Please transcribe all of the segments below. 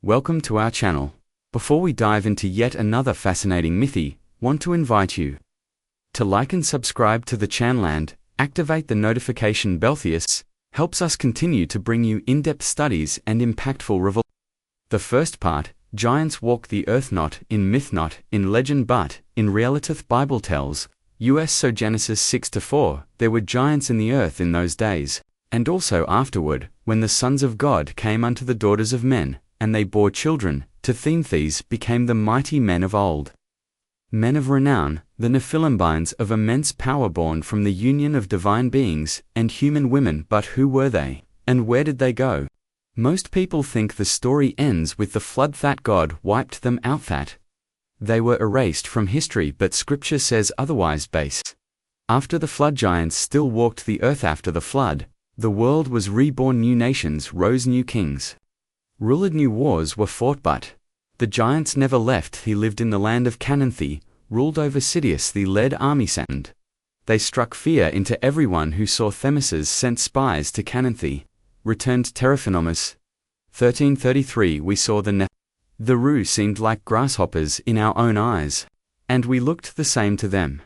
Welcome to our channel. Before we dive into yet another fascinating mythy, want to invite you to like and subscribe to the channel and activate the notification bell. This helps us continue to bring you in-depth studies and impactful revelations. The first part, giants walk the earth, not in myth, not in legend, but in reality. Bible tells us so. Genesis 6-4, there were giants in the earth in those days, and also afterward, when the sons of God came unto the daughters of men, and they bore children, to them these became the mighty men of old. Men of renown, the Nephilimbines of immense power, born from the union of divine beings and human women. But who were they, and where did they go? Most people think the story ends with the flood, that God wiped them out, that they were erased from history, but scripture says otherwise. After the flood, giants still walked the earth. After the flood, the world was reborn, new nations rose, new kings ruled, new wars were fought, but the giants never left. He lived in the land of Canaan. They ruled over cities. They led armies, and they struck fear into everyone who saw. Themesis sent spies to Canaan. They returned Teraphinomus. 1333 We saw the Ru seemed like grasshoppers in our own eyes, and we looked the same to them.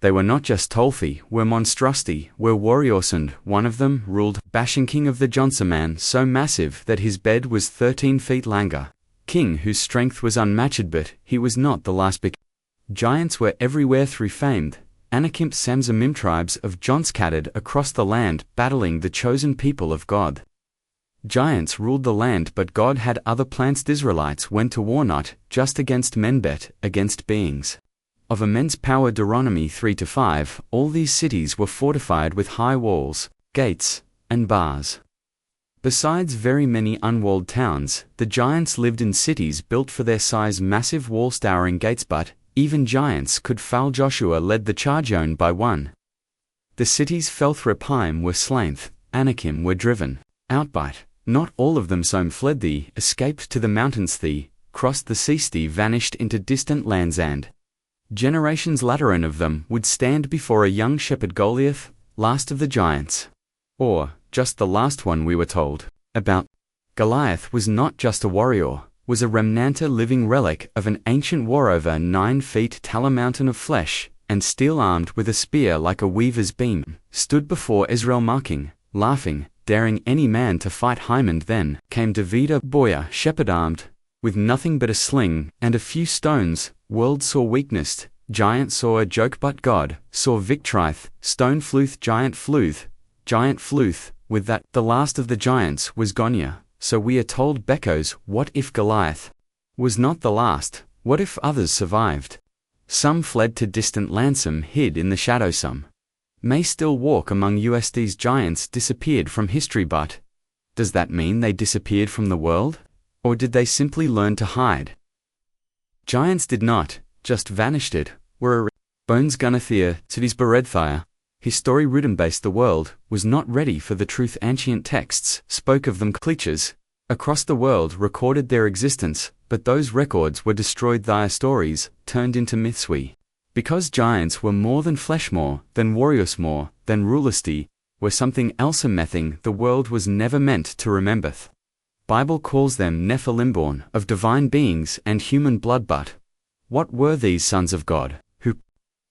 They were not just Tolfi, were monstrosity, were warriors, and one of them ruled Bashan, king of the Johnson, man so massive that his bed was 13 feet longer, king whose strength was unmatched, but he was not the last. Giants were everywhere through famed Anakim Samzamim tribes of John scattered across the land, battling the chosen people of God. Giants ruled the land, but God had other plans. The Israelites went to war not just against men, but against beings of immense power. Deuteronomy 3-5 All these cities were fortified with high walls, gates, and bars. Besides very many unwalled towns, the giants lived in cities built for their size, massive walls, towering gates. But even giants could fail. Joshua led the charge. Owned by one, the cities fell. Rephaim were slain, Anakim were driven out, but not all of them. Some fled. They escaped to the mountains. They crossed the seas. They vanished into distant lands, and generations later one of them would stand before a young shepherd. Goliath, last of the giants, or just the last one we were told about. Goliath was not just a warrior, was a remnant, a living relic of an ancient war. Over 9 feet tall, a mountain of flesh and steel, armed with a spear like a weaver's beam, stood before Israel, mocking, laughing, daring any man to fight him. And then came David, a boy, a shepherd, armed with nothing but a sling and a few stones. World saw weakness, giant saw a joke, but God saw victory. Stone fluth, giant fluth, giant fluth. With that, the last of the giants was gone. So we are told. Beckos, what if Goliath was not the last? What if others survived? Some fled to distant lands, some hid in the shadow, some may still walk among us. These giants disappeared from history, but does that mean they disappeared from the world? Or did they simply learn to hide? Giants did not just vanished. It were bones Gunathia, cities Beredthia. His story Rudin-based. The world was not ready for the truth. Ancient texts spoke of them. Cliches across the world recorded their existence, but those records were destroyed. Their stories turned into myths. Because giants were more than flesh, more than warriors, more than rulers, were something else. A mething the world was never meant to remember. Bible calls them Nephilim, born of divine beings and human blood. But what were these sons of God, who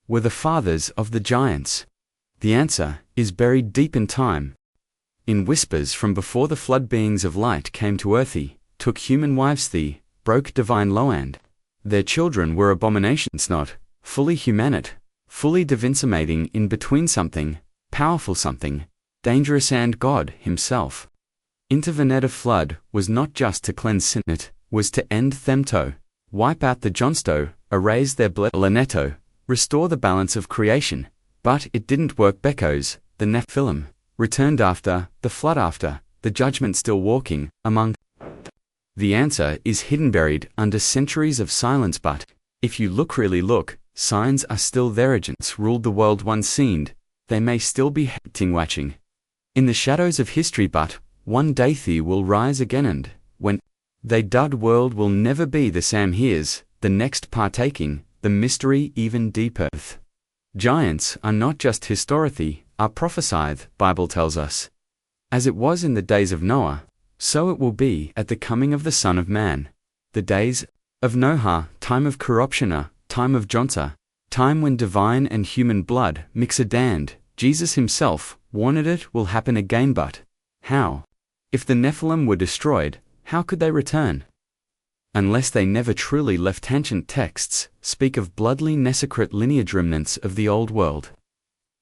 were the fathers of the giants? The answer is buried deep in time. In whispers from before the flood, beings of light came to earth. They took human wives. They broke divine law, and their children were abominations, not fully humanite, fully divinsumating in between, something powerful, something dangerous, and God himself. Intervened. A flood was not just to cleanse sin, it was to end them, to wipe out the Johnsto, erase their blood, Laneto, restore the balance of creation. But it didn't work. Beckos, the Nephilim, returned after the flood, after the judgment, still walking among. The answer is hidden, buried under centuries of silence. But if you really look, signs are still there. Agents ruled the world once seen. They may still be watching in the shadows of history, but one day they will rise again, and when they dud, world will never be the same. Here's the next partaking the mystery even deeper. Giants are not just historically, are prophesied, Bible tells us. As it was in the days of Noah, So it will be at the coming of the Son of Man. The days of Noah, time of corruption, time of Johnsa, time when divine and human blood mix a dand, Jesus himself warned it will happen again, but how? If the Nephilim were destroyed, how could they return? Unless they never truly left. Ancient texts speak of bloodly Nesecrate lineage remnants of the old world.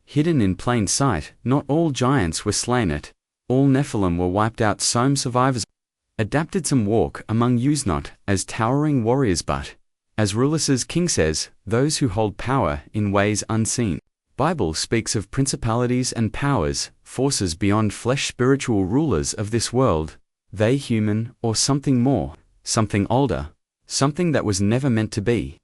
Hidden in plain sight, not all giants were slain at, all Nephilim were wiped out. Some survivors adapted some walk among yous not as towering warriors but, as Rulus's king says, those who hold power in ways unseen. Bible speaks of principalities and powers, forces beyond flesh, spiritual rulers of this world, they human or something more, something older, something that was never meant to be.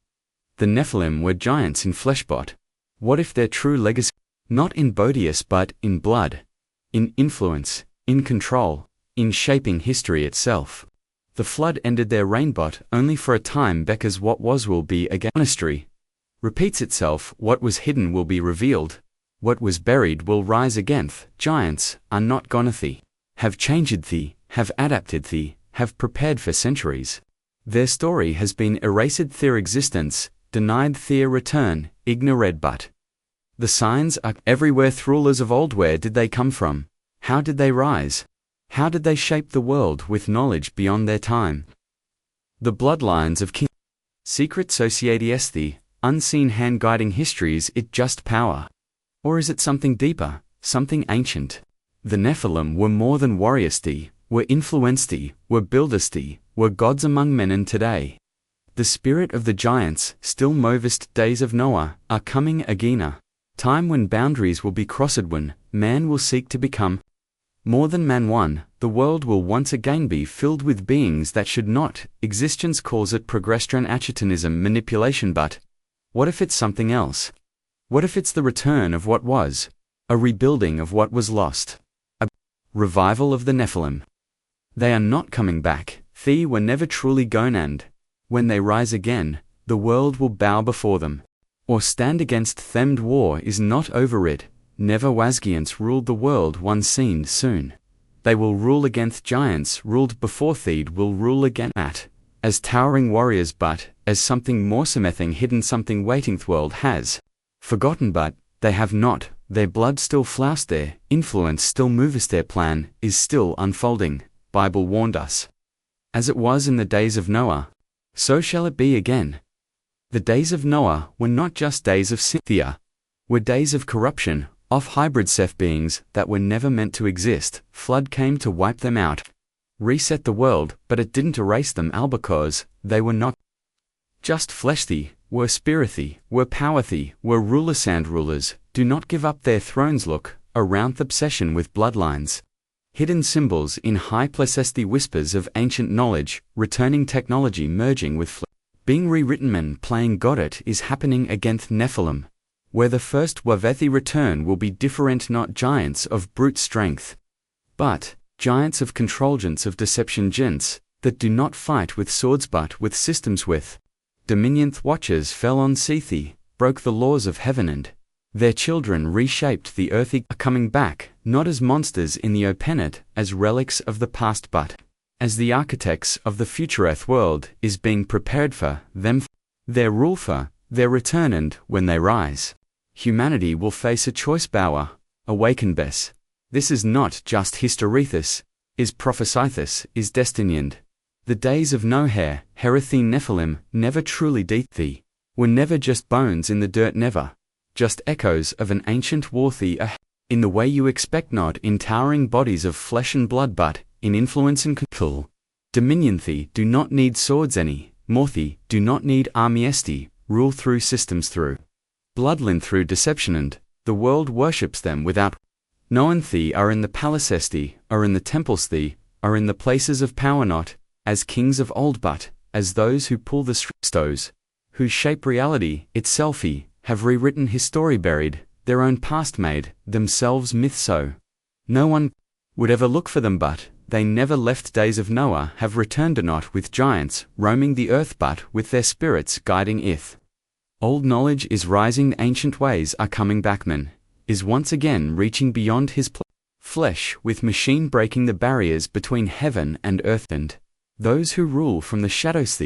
The Nephilim were giants in flesh, but what if their true legacy, not in bodies but in blood, in influence, in control, in shaping history itself? The flood ended their reign, but only for a time, because what was will be again. History repeats itself. What was hidden will be revealed. What was buried will rise again. Giants are not gone. Thee have changed thee, have adapted thee, have prepared for centuries. Their story has been erased. Their existence denied. Their return ignored. But the signs are everywhere. Rulers of old, where did they come from? How did they rise? How did they shape the world with knowledge beyond their time? The bloodlines of kings. Secret society, unseen hand guiding history. Is it just power? Or is it something deeper, something ancient? The Nephilim were more than warriors, were influenced, were builders, were gods among men, and today the spirit of the giants still movest. Days of Noah are coming again, time when boundaries will be crossed, when man will seek to become more than man. One, the world will once again be filled with beings that should not. Existence calls it progression, achetanism, manipulation, but what if it's something else? What if it's the return of what was, a rebuilding of what was lost, a revival of the Nephilim? They are not coming back. They were never truly gone, and when they rise again, the world will bow before them or stand against them. War is not over it. Never was. Giants ruled the world once seen. Soon they will rule against. Giants ruled before. Theed will rule again as towering warriors, but as something more, something hidden, something waiting. The world has forgotten, but they have not. Their blood still flows, their influence still moves, their plan is still unfolding. Bible warned us. As it was in the days of Noah, so shall it be again. The days of Noah were not just days of sin, they were days of corruption, of hybrid self beings that were never meant to exist. Flood came to wipe them out, reset the world, but it didn't erase them, all because they were not just flesh. They were spirit, they were power, they were rulers, and rulers do not give up their thrones. Look around. The obsession with bloodlines, hidden symbols in high places, the whispers of ancient knowledge, returning technology merging with flesh, being rewritten. Men playing God. It is happening against Nephilim, where the first Wavethi return will be different, not giants of brute strength, but giants of control, giants of deception, giants that do not fight with swords but with systems, with dominion. Watchers fell on Sethi, broke the laws of heaven, and their children reshaped the earth. Are coming back, not as monsters in the open, as relics of the past, but as the architects of the future. Earth world is being prepared for them, their rule, for their return, and when they rise, humanity will face a choice. Bower, awaken. Bess. This is not just historiethus, is prophesithus, is destiny, and the days of Noah, Herethine Nephilim, never truly deep. Thee were never just bones in the dirt, never just echoes of an ancient war. Thee in the way you expect, not in towering bodies of flesh and blood, but in influence and control. Dominion. Thee do not need swords any more. Thee do not need armies. Thee rule through systems, through bloodline, through deception, and the world worships them without knowing. Thee are in the palaces, thee are in the temples, thee are in the places of power, not as kings of old, but as those who pull the strings, who shape reality itself. He have rewritten his story, buried their own past, made themselves myths, so no one would ever look for them, but they never left. Days of Noah have returned, not with giants roaming the earth, but with their spirits guiding it. Old knowledge is rising, ancient ways are coming back. Man is once again reaching beyond his flesh with machine breaking the barriers between heaven and earth, and those who rule from the shadows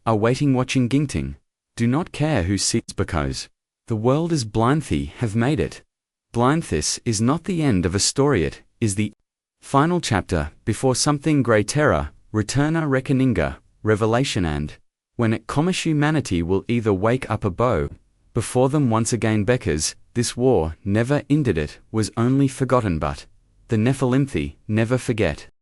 are waiting watching ginting, do not care who sees, because the world is blind have made it. Blind this is not the end of a story, it is the final chapter before something greater, returner reckoninga, revelation, and when it comes humanity will either wake up before them once again, because this war never ended, it was only forgotten, but the Nephilim never forget.